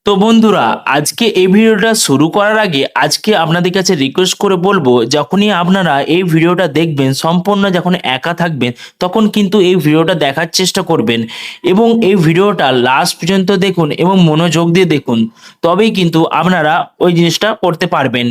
তো বন্ধুরা, আজকে এই ভিডিওটা শুরু করার আগে আজকে আপনাদের কাছে রিকোয়েস্ট করে বলবো, যখনই আপনারা এই ভিডিওটা দেখবেন সম্পূর্ণ যখন একা থাকবেন তখন কিন্তু এই ভিডিওটা দেখার চেষ্টা করবেন এবং এই ভিডিওটা লাস্ট পর্যন্ত দেখুন এবং মনোযোগ দিয়ে দেখুন, তবেই কিন্তু আপনারা ওই জিনিসটা করতে পারবেন।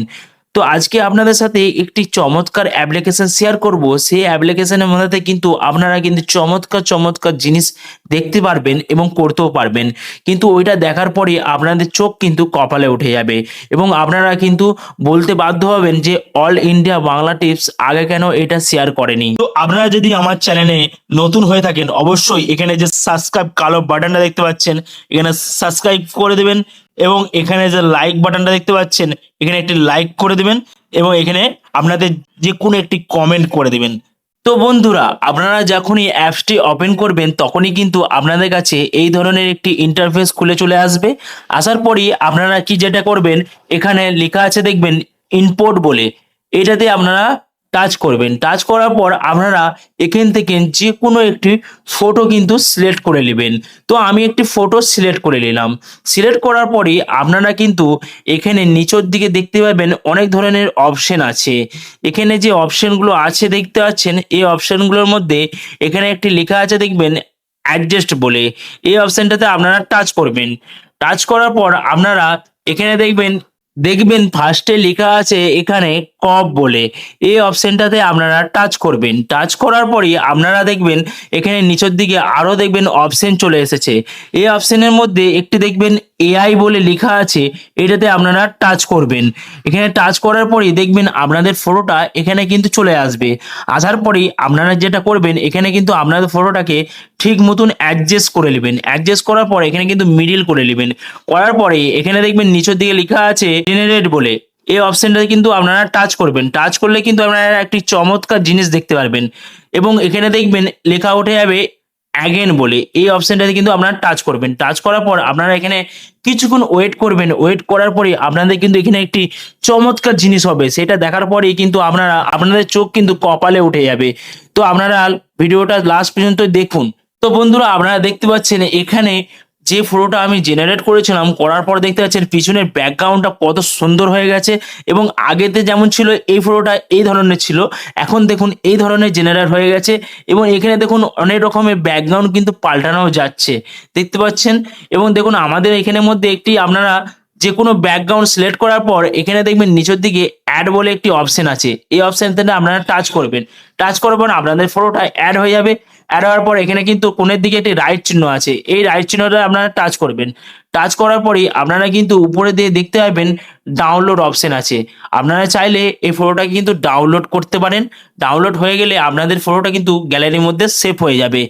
তো আজকে আপনাদের সাথে একটি চমৎকার অ্যাপ্লিকেশন শেয়ার করব। সেই অ্যাপ্লিকেশনের মধ্যে কিন্তু আপনারা কিন্তু চমৎকার চমৎকার জিনিস দেখতে পারবেন এবং করতেও পারবেন, কিন্তু ওইটা দেখার পরে আপনাদের চোখ কিন্তু কপালে উঠে যাবে এবং আপনারা কিন্তু বলতে বাধ্য হবেন যে অল ইন্ডিয়া বাংলা টিপস আগে কেন এটা শেয়ার করেনি। তো আপনারা যদি আমার চ্যানেলে নতুন হয়ে থাকেন অবশ্যই এখানে যে সাবস্ক্রাইব কালো বাটনটা দেখতে পাচ্ছেন এখানে সাবস্ক্রাইব করে দেবেন এবং এখানে যে লাইক বাটনটা দেখতে পাচ্ছেন এখানে একটি লাইক করে দেবেন এবং এখানে আপনাদের যে কোনো একটি কমেন্ট করে দেবেন। তো বন্ধুরা, আপনারা যখনই অ্যাপসটি ওপেন করবেন তখনই কিন্তু আপনাদের কাছে এই ধরনের একটি ইন্টারফেস খুলে চলে আসবে। আসার পরই আপনারা কি যেটা করবেন, এখানে লেখা আছে দেখবেন ইম্পোর্ট বলে, এটাতে আপনারা টাচ করবেন। টাচ করার পর আপনারা এখান থেকে যে কোনো একটি ফটো কিন্তু সিলেক্ট করে নেবেন। তো আমি একটি ফটো সিলেক্ট করে নিলাম। সিলেক্ট করার পরে আপনারা কিন্তু এখানে নিচের দিকে দেখতে পাবেন অনেক ধরনের অপশন আছে। এখানে যে অপশনগুলো আছে দেখতে পাচ্ছেন, এই অপশনগুলোর মধ্যে এখানে একটি লেখা আছে দেখবেন অ্যাডজাস্ট বলে, এই অপশনটাতে আপনারা টাচ করবেন। টাচ করার পর আপনারা এখানে দেখবেন দেখবেন ফার্স্টে লেখা আছে এখানে কপ বলে, এই অপশনটাতে আপনারা টাচ করবেন। টাচ করার পরই আপনারা দেখবেন এখানে নিচের দিকে আরো দেখবেন অপশন চলে এসেছে। এই অপশনের মধ্যে একটি দেখবেন এআই বলে লেখা আছে, এটাতে আপনারা টাচ করবেন। এখানে টাচ করার পরই দেখবেন আপনাদের ফটোটা এখানে কিন্তু চলে আসবে। আসার পরেই আপনারা যেটা করবেন এখানে কিন্তু আপনাদের ফটোটাকে ঠিক মতন অ্যাডজাস্ট করে নেবেন। অ্যাডজাস্ট করার পরে এখানে কিন্তু মিডিল করে নেবেন। করার পরে এখানে দেখবেন নিচের দিকে লেখা আছে জেনারেট বলে, এই অপশনটাতে কিন্তু আপনারা টাচ করবেন। টাচ করলে কিন্তু আপনারা একটি চমৎকার জিনিস দেখতে পারবেন এবং এখানে দেখবেন লেখা উঠে যাবে অ্যাগেন বলে, এই অপশনটাতে কিন্তু আপনারা টাচ করবেন। টাচ করার পর আপনারা এখানে কিছুক্ষণ ওয়েট করবেন। ওয়েট করার পরে আপনাদের কিন্তু এখানে একটি চমৎকার জিনিস হবে, সেটা দেখার পরেই কিন্তু আপনাদের চোখ কিন্তু কপালে উঠে যাবে। তো আপনারা ভিডিওটা লাস্ট পর্যন্ত দেখুন। তো বন্ধুরা, আপনারা দেখতে পাচ্ছেন এখানে যে ফটোটা আমি জেনারেট করেছিলাম, করার পর দেখতে পাচ্ছেন পিছনের ব্যাকগ্রাউন্ডটা কত সুন্দর হয়ে গেছে এবং আগেতে যেমন ছিল এই ফটোটা এই ধরনের ছিল, এখন দেখুন এই ধরনের জেনারেট হয়ে গেছে এবং এখানে দেখুন অনেক রকমের ব্যাকগ্রাউন্ড কিন্তু পাল্টানো যাচ্ছে দেখতে পাচ্ছেন। এবং দেখুন আমাদের এখানের মধ্যে একটি আপনারা যে কোনো ব্যাকগ্রাউন্ড সিলেক্ট করার পর এখানে দেখবেন নিচের দিকে অ্যাড বলে একটি অপশন আছে, এই অপশনটাতে আপনারা টাচ করবেন। টাচ করার পর আপনাদের ফটোটা অ্যাড হয়ে যাবে। অ্যাড হওয়ার পর এখানে কিন্তু কোণের দিকে একটি রাইট চিহ্ন আছে, এই রাইট চিহ্নটা আপনারা টাচ করবেন। টাচ করার পরেই আপনারা কিন্তু উপরে দিয়ে দেখতে পাবেন ডাউনলোড অপশন আছে। আপনারা চাইলে এই ফটোটা কিন্তু ডাউনলোড করতে পারেন। ডাউনলোড হয়ে গেলে আপনাদের ফটোটা কিন্তু গ্যালারির মধ্যে সেভ হয়ে যাবে।